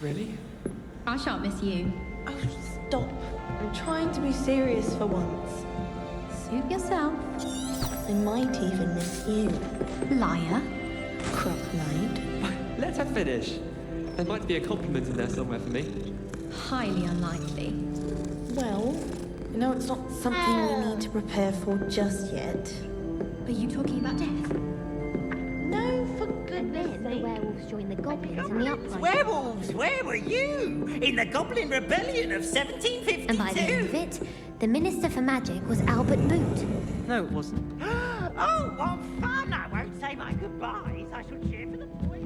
Really? I shan't miss you. Oh, stop. I'm trying to be serious for once. Suit yourself. I might even miss you. Liar. Crook-eyed. Let her finish. There might be a compliment in there somewhere for me. Highly unlikely. Well, you know, it's not something we need to prepare for just yet. Are you talking about death? No, for goodness Then the sake. werewolves joined the goblins in the uprising. Werewolves, where were you? In the Goblin Rebellion of 1752? And by the end of it, the Minister for Magic was Albert Boot. No, it wasn't. Oh, what fun! I won't say my goodbyes. I shall cheer for the boys.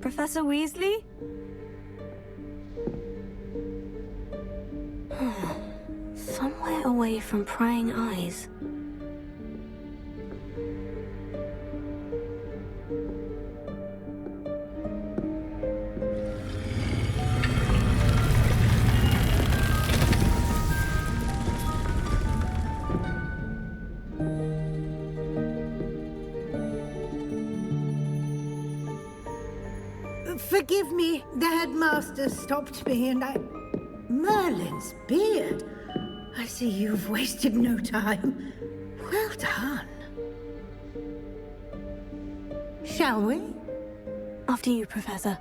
Professor Weasley? Somewhere away from prying eyes. Forgive me, the headmaster stopped me and I... Merlin's beard! I see you've wasted no time. Well done. Shall we? After you, Professor.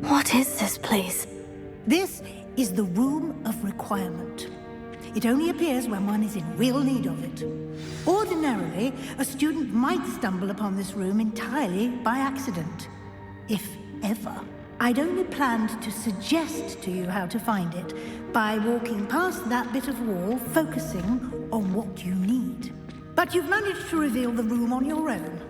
What is this place? This is the Room of Requirement. It only appears when one is in real need of it. Ordinarily, a student might stumble upon this room entirely by accident. If ever. I'd only planned to suggest to you how to find it by walking past that bit of wall, focusing on what you need. But you've managed to reveal the room on your own.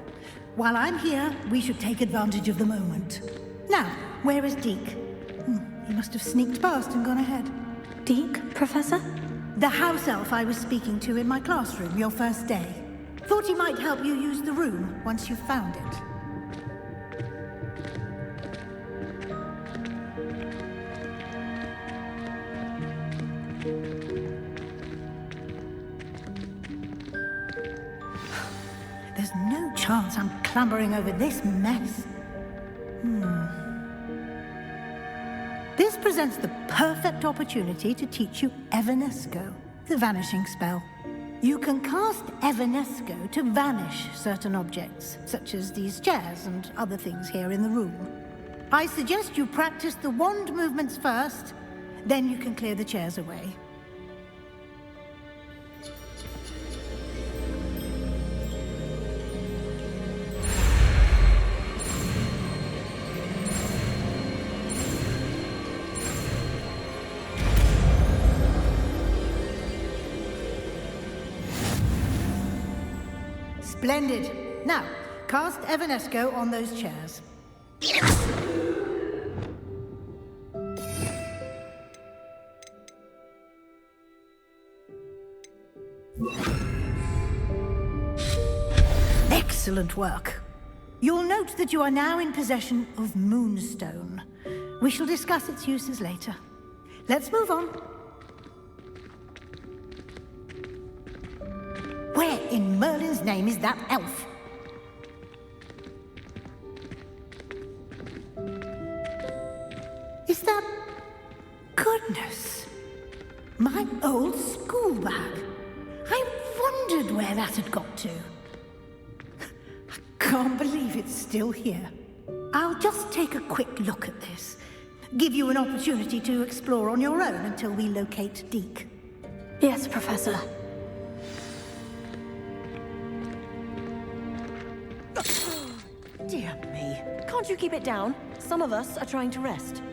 While I'm here, we should take advantage of the moment. Now, where is Deke? He must have sneaked past and gone ahead. Deke, Professor? The house elf I was speaking to in my classroom your first day. Thought he might help you use the room once you found it. There's no chance I'm clambering over this mess. This presents the perfect opportunity to teach you Evanesco, the vanishing spell. You can cast Evanesco to vanish certain objects, such as these chairs and other things here in the room. I suggest you practice the wand movements first, then you can clear the chairs away. Splendid. Now, cast Evanesco on those chairs. Excellent work. You'll note that you are now in possession of Moonstone. We shall discuss its uses later. Let's move on. Where in Merlin's name is that elf? Goodness. My old school bag. I wondered where that had got to. I can't believe it's still here. I'll just take a quick look at this. Give you an opportunity to explore on your own until we locate Deke. Yes, Professor. Dear me. Can't you keep it down? Some of us are trying to rest.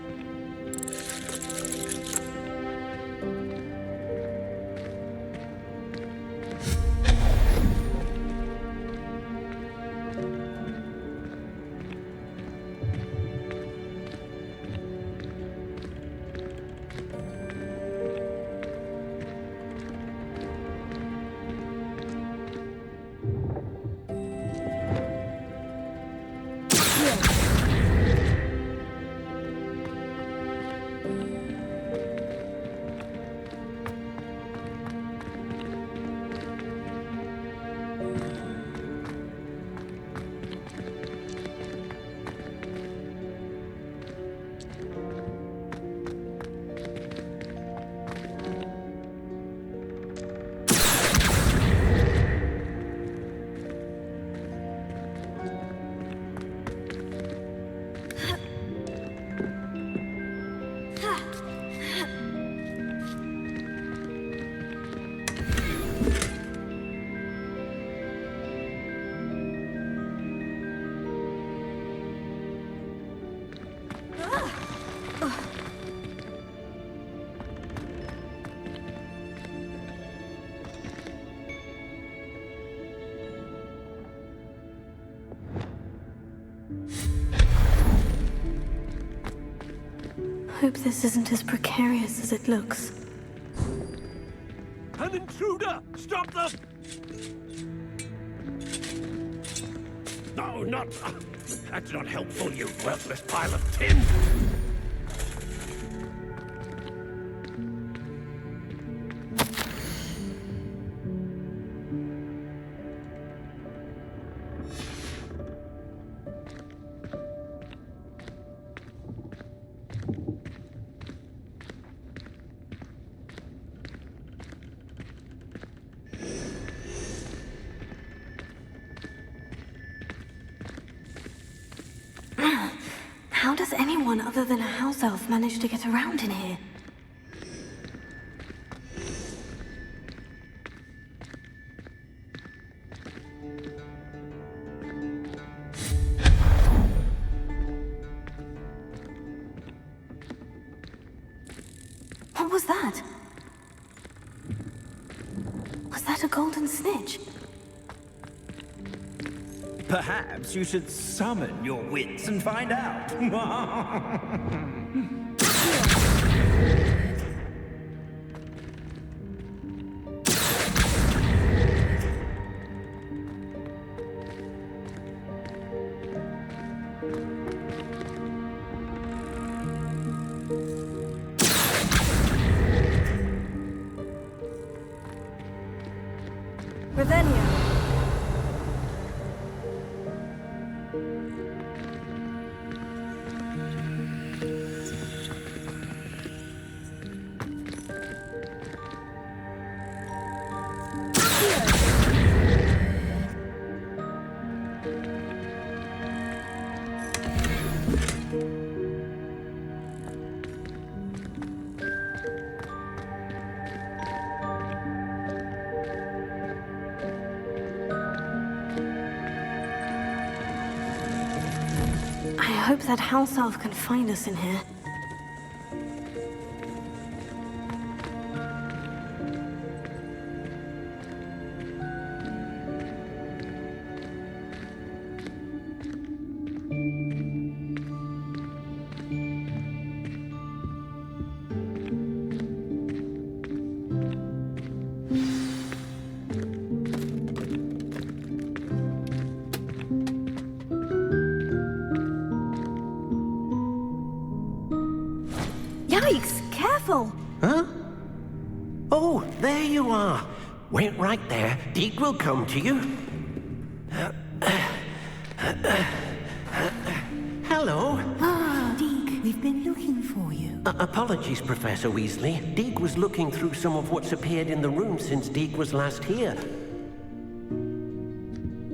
Hope this isn't as precarious as it looks. An intruder! Stop them! No, not... That's not helpful, you worthless pile of tin! How does anyone other than a house elf manage to get around in here? What was that? Was that a golden snitch? Perhaps you should summon your wits and find out. Revelio. I hope that house elf can find us in here. Yikes! Careful! Huh? Oh, there you are. Wait right there. Deke will come to you. Hello. Ah, Deke, we've been looking for you. Apologies, Professor Weasley. Deek was looking through some of what's appeared in the room since Deek was last here.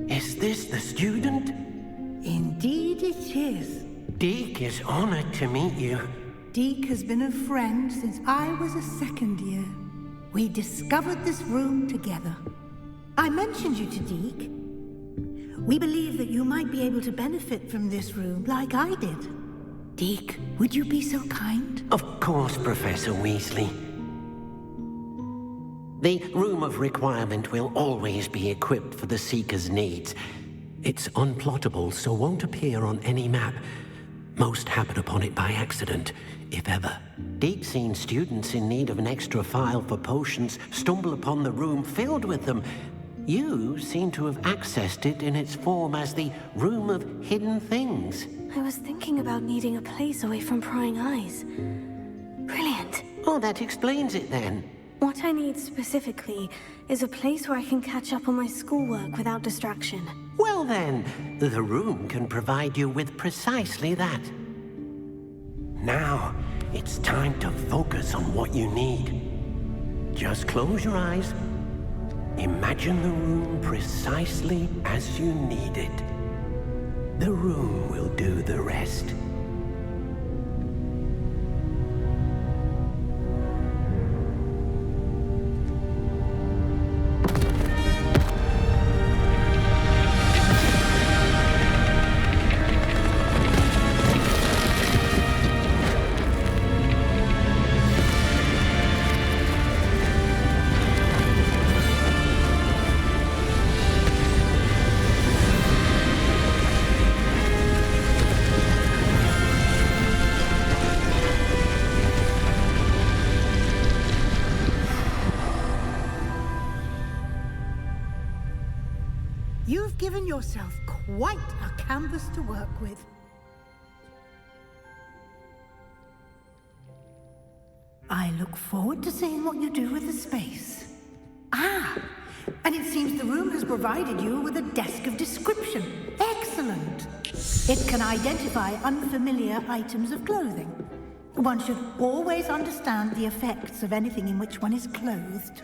Is this the student? Indeed it is. Deek is honored to meet you. Deek has been a friend since I was a second year. We discovered this room together. I mentioned you to Deek. We believe that you might be able to benefit from this room like I did. Deek, would you be so kind? Of course, Professor Weasley. The Room of Requirement will always be equipped for the Seeker's needs. It's unplottable, so won't appear on any map. Most happen upon it by accident, if ever. Deek's seen students in need of an extra file for potions stumble upon the room filled with them. You seem to have accessed it in its form as the Room of Hidden Things. I was thinking about needing a place away from prying eyes. Brilliant. Oh, that explains it then. What I need specifically is a place where I can catch up on my schoolwork without distraction. Well then, the room can provide you with precisely that. Now, it's time to focus on what you need. Just close your eyes. Imagine the room precisely as you need it. The room will do the rest. You've given yourself quite a canvas to work with. I look forward to seeing what you do with the space. Ah, and it seems the room has provided you with a desk of description. Excellent. It can identify unfamiliar items of clothing. One should always understand the effects of anything in which one is clothed.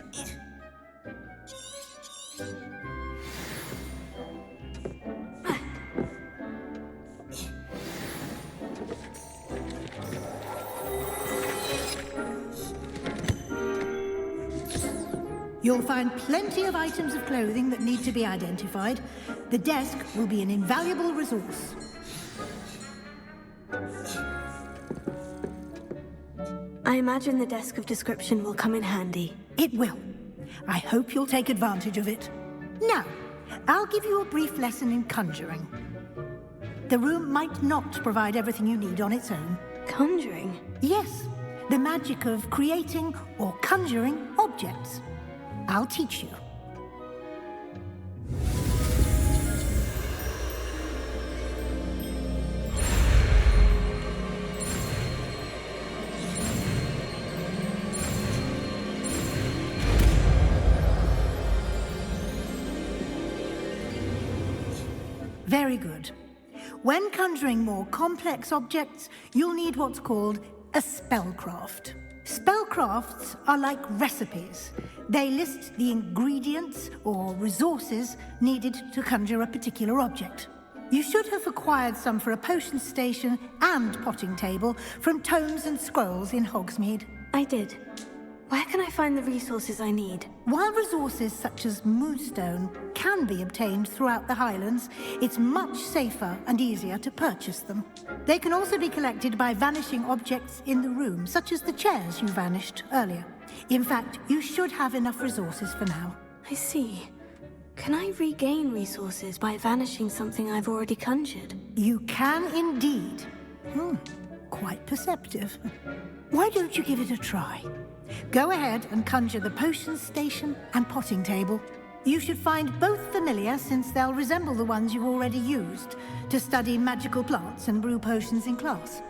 You'll find plenty of items of clothing that need to be identified. The desk will be an invaluable resource. I imagine the desk of description will come in handy. It will. I hope you'll take advantage of it. Now, I'll give you a brief lesson in conjuring. The room might not provide everything you need on its own. Conjuring? Yes, the magic of creating or conjuring objects. I'll teach you. Very good. When conjuring more complex objects, you'll need what's called a spellcraft. Spellcrafts are like recipes. They list the ingredients or resources needed to conjure a particular object. You should have acquired some for a potion station and potting table from tomes and scrolls in Hogsmeade. I did. Where can I find the resources I need? While resources such as moonstone can be obtained throughout the Highlands, it's much safer and easier to purchase them. They can also be collected by vanishing objects in the room, such as the chairs you vanished earlier. In fact, you should have enough resources for now. I see. Can I regain resources by vanishing something I've already conjured? You can indeed. Quite perceptive. Why don't you give it a try? Go ahead and conjure the potion station and potting table. You should find both familiar, since they'll resemble the ones you've already used to study magical plants and brew potions in class.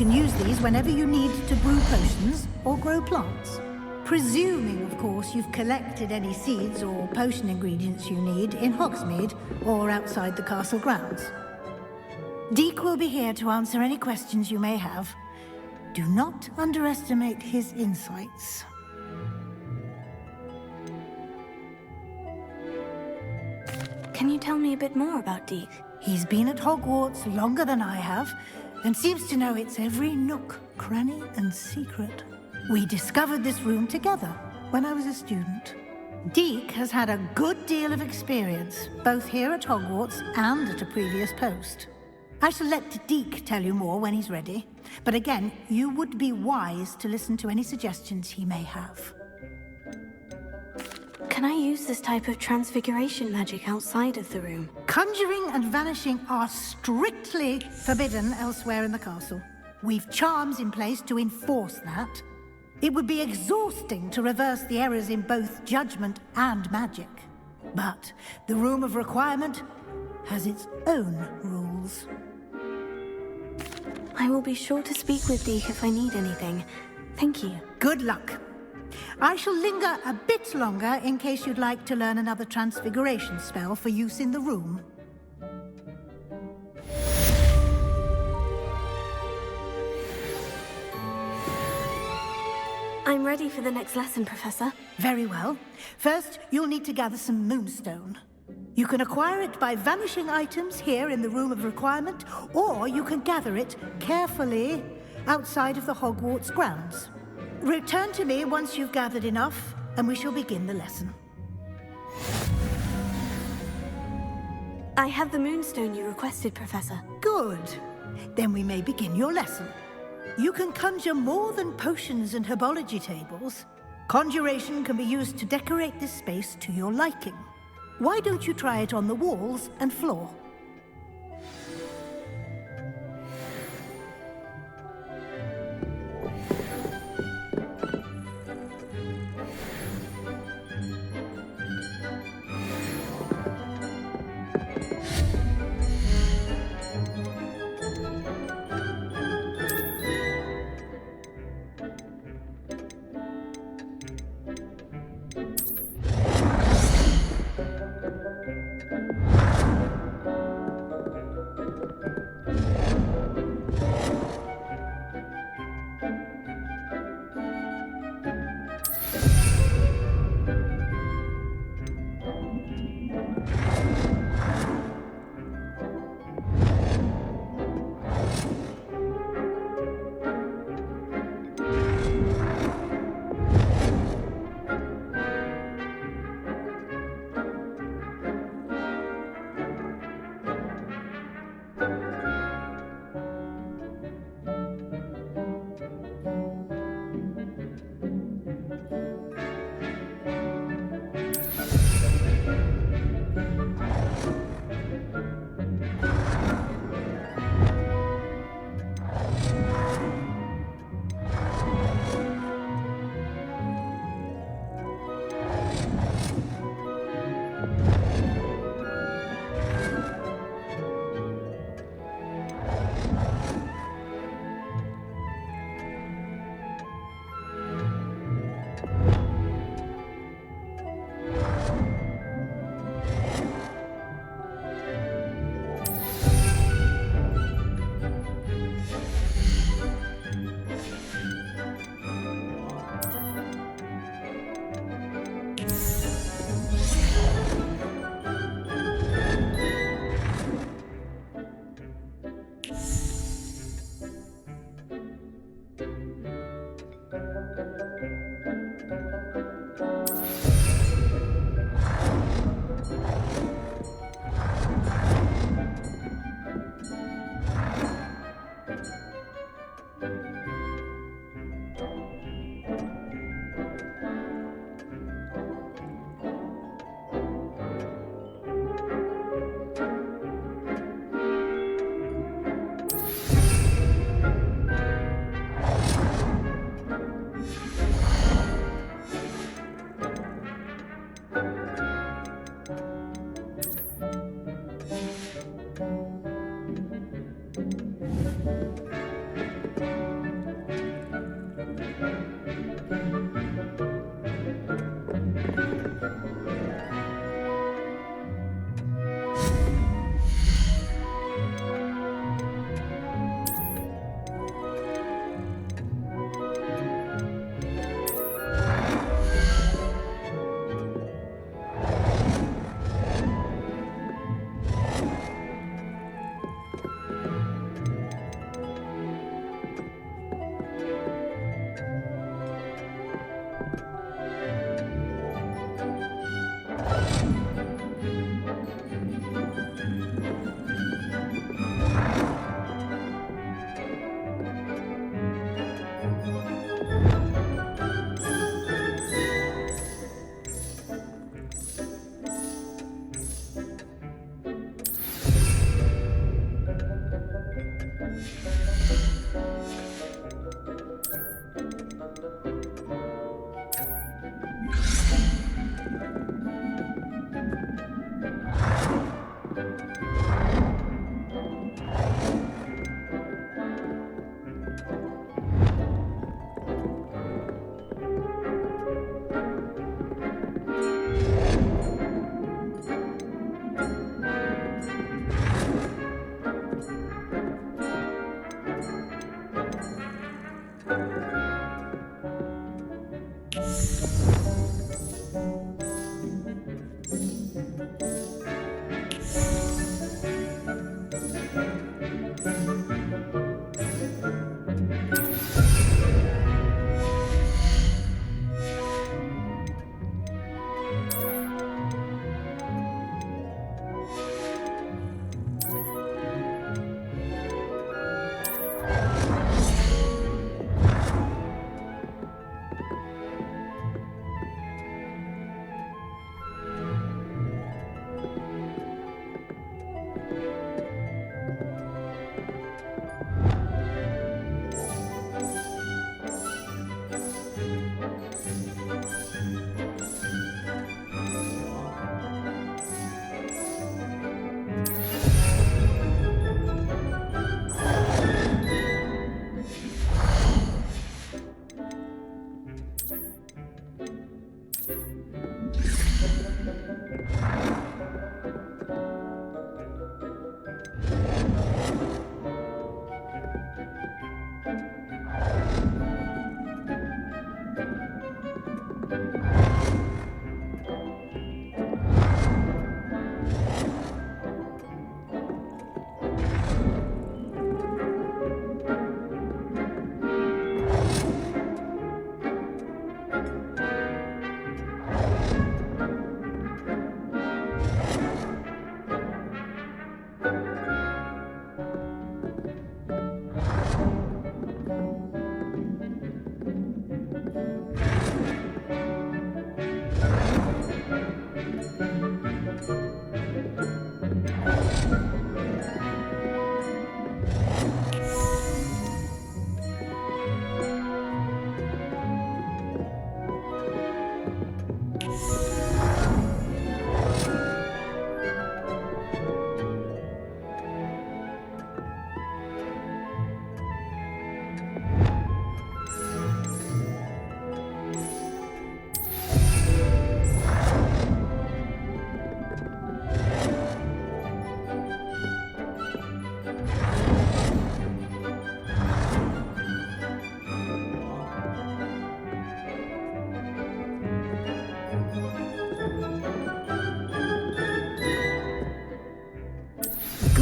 can use these whenever you need to brew potions or grow plants. Presuming, of course, you've collected any seeds or potion ingredients you need in Hogsmeade or outside the castle grounds. Deek will be here to answer any questions you may have. Do not underestimate his insights. Can you tell me a bit more about Deek? He's been at Hogwarts longer than I have, and seems to know its every nook, cranny, and secret. We discovered this room together when I was a student. Deek has had a good deal of experience, both here at Hogwarts and at a previous post. I shall let Deek tell you more when he's ready, but again, you would be wise to listen to any suggestions he may have. Can I use this type of transfiguration magic outside of the room? Conjuring and vanishing are strictly forbidden elsewhere in the castle. We've charms in place to enforce that. It would be exhausting to reverse the errors in both judgment and magic. But the Room of Requirement has its own rules. I will be sure to speak with Deek if I need anything. Thank you. Good luck. I shall linger a bit longer in case you'd like to learn another transfiguration spell for use in the room. I'm ready for the next lesson, Professor. Very well. First, you'll need to gather some moonstone. You can acquire it by vanishing items here in the Room of Requirement, or you can gather it carefully outside of the Hogwarts grounds. Return to me once you've gathered enough, and we shall begin the lesson. I have the moonstone you requested, Professor. Good. Then we may begin your lesson. You can conjure more than potions and herbology tables. Conjuration can be used to decorate this space to your liking. Why don't you try it on the walls and floor?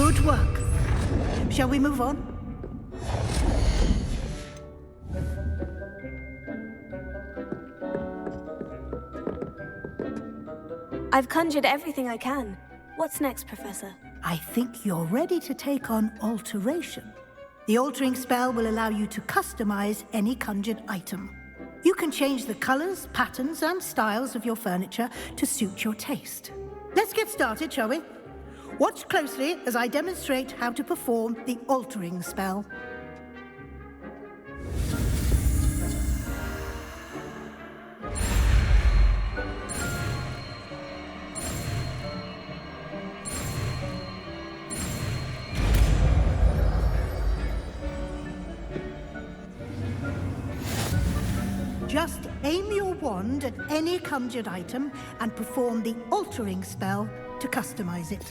Good work. Shall we move on? I've conjured everything I can. What's next, Professor? I think you're ready to take on alteration. The altering spell will allow you to customize any conjured item. You can change the colors, patterns, and styles of your furniture to suit your taste. Let's get started, shall we? Watch closely as I demonstrate how to perform the altering spell. Just aim your wand at any conjured item and perform the altering spell to customize it.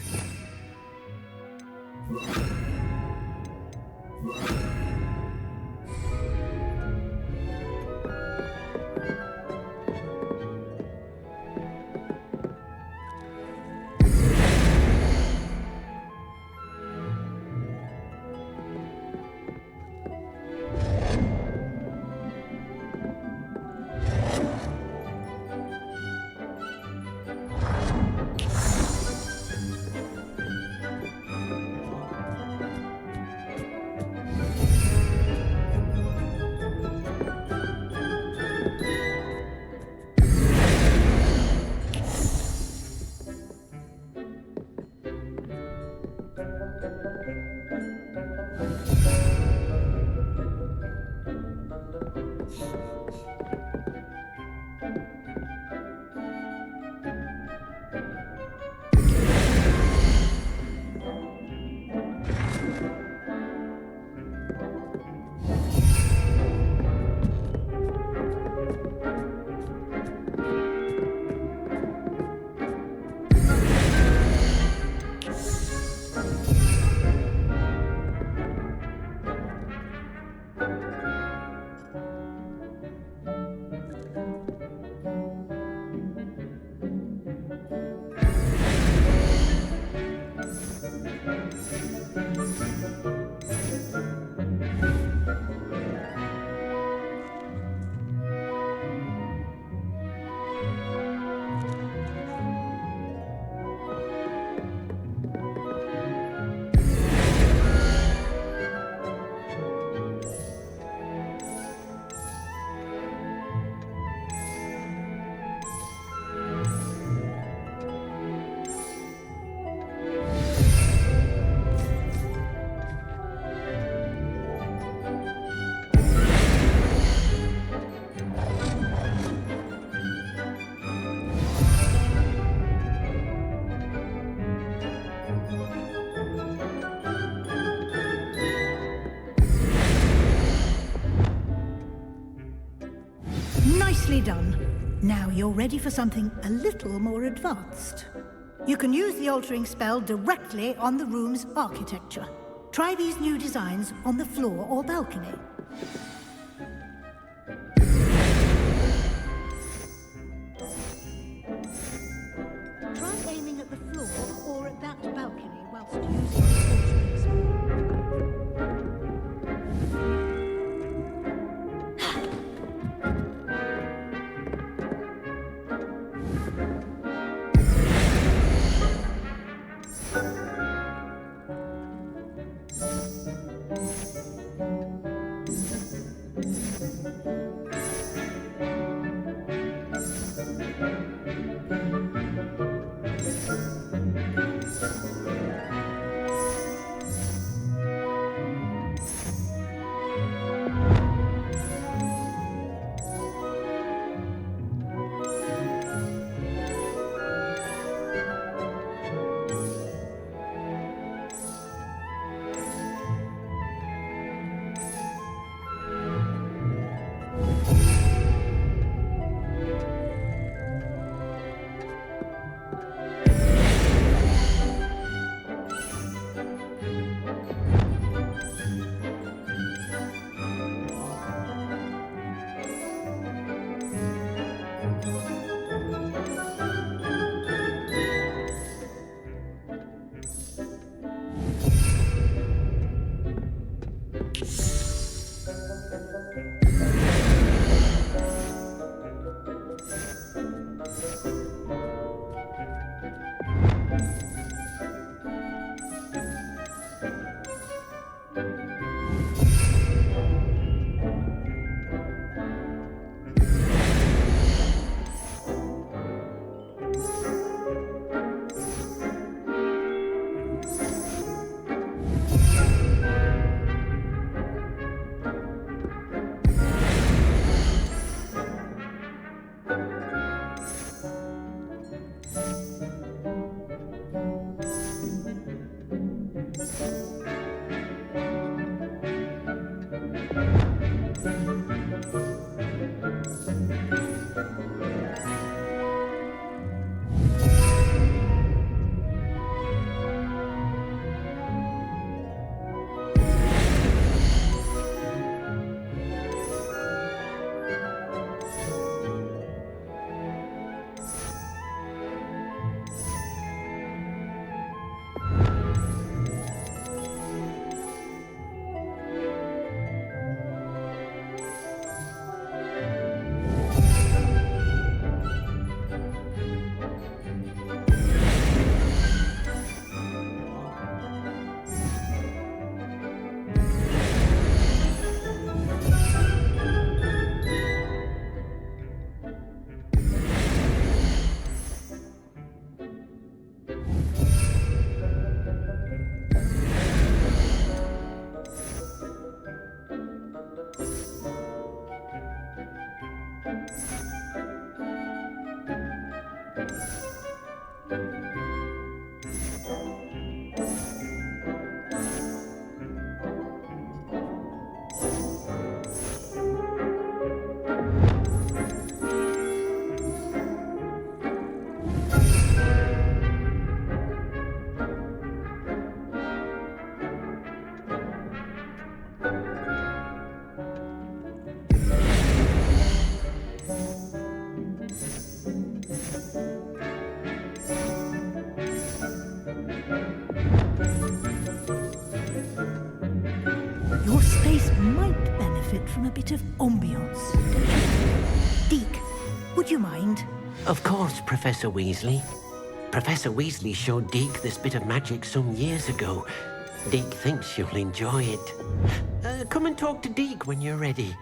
Nicely done. Now you're ready for something a little more advanced. You can use the altering spell directly on the room's architecture. Try these new designs on the floor or balcony. Try aiming at the floor or at that balcony whilst using the altering spell. bit of ambience. Deke, would you mind? Of course, Professor Weasley. Professor Weasley showed Deke this bit of magic some years ago. Deke thinks you'll enjoy it. Come and talk to Deke when you're ready.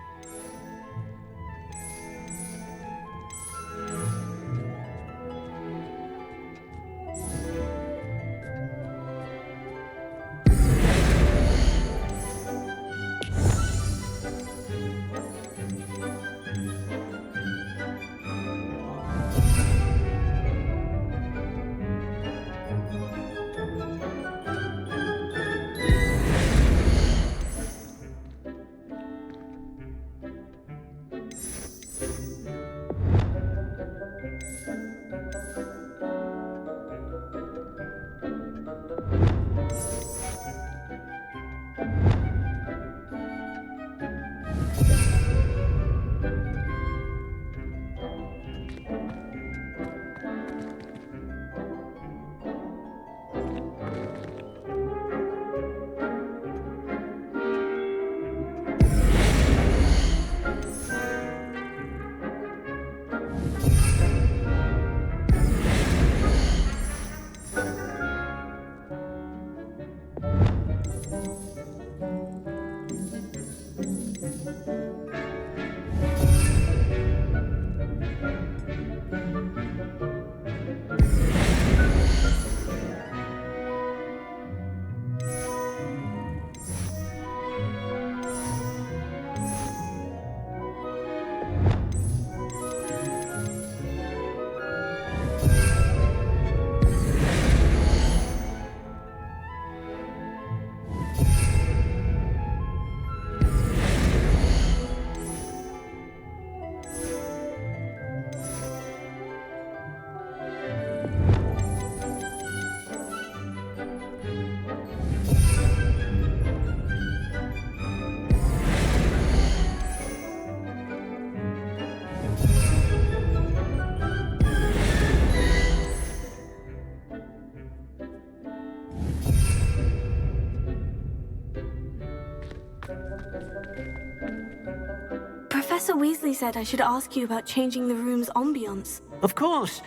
Professor Weasley said I should ask you about changing the room's ambience. Of course.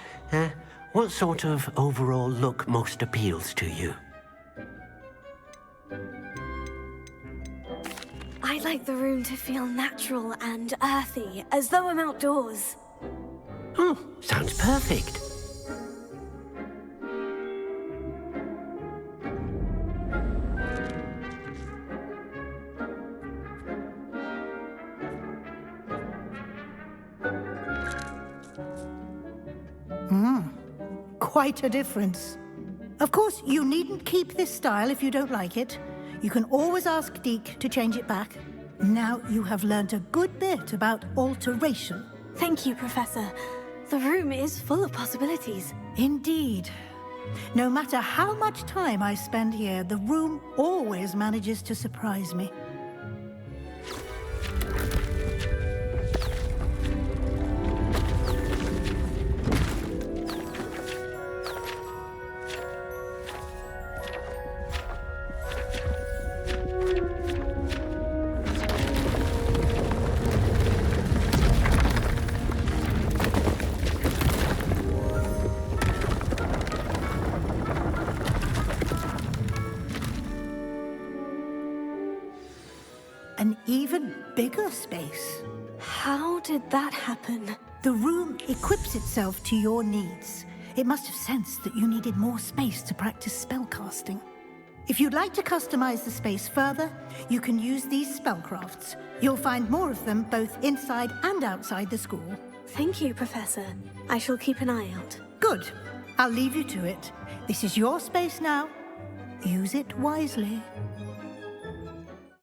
What sort of overall look most appeals to you? I'd like the room to feel natural and earthy, as though I'm outdoors. Oh, sounds perfect. Quite a difference. Of course, you needn't keep this style if you don't like it. You can always ask Deke to change it back. Now you have learnt a good bit about alteration. Thank you, Professor. The room is full of possibilities. Indeed. No matter how much time I spend here, the room always manages to surprise me. An even bigger space. How did that happen? The room equips itself to your needs. It must have sensed that you needed more space to practice spellcasting. If you'd like to customize the space further, you can use these spellcrafts. You'll find more of them both inside and outside the school. Thank you, Professor. I shall keep an eye out. Good. I'll leave you to it. This is your space now. Use it wisely.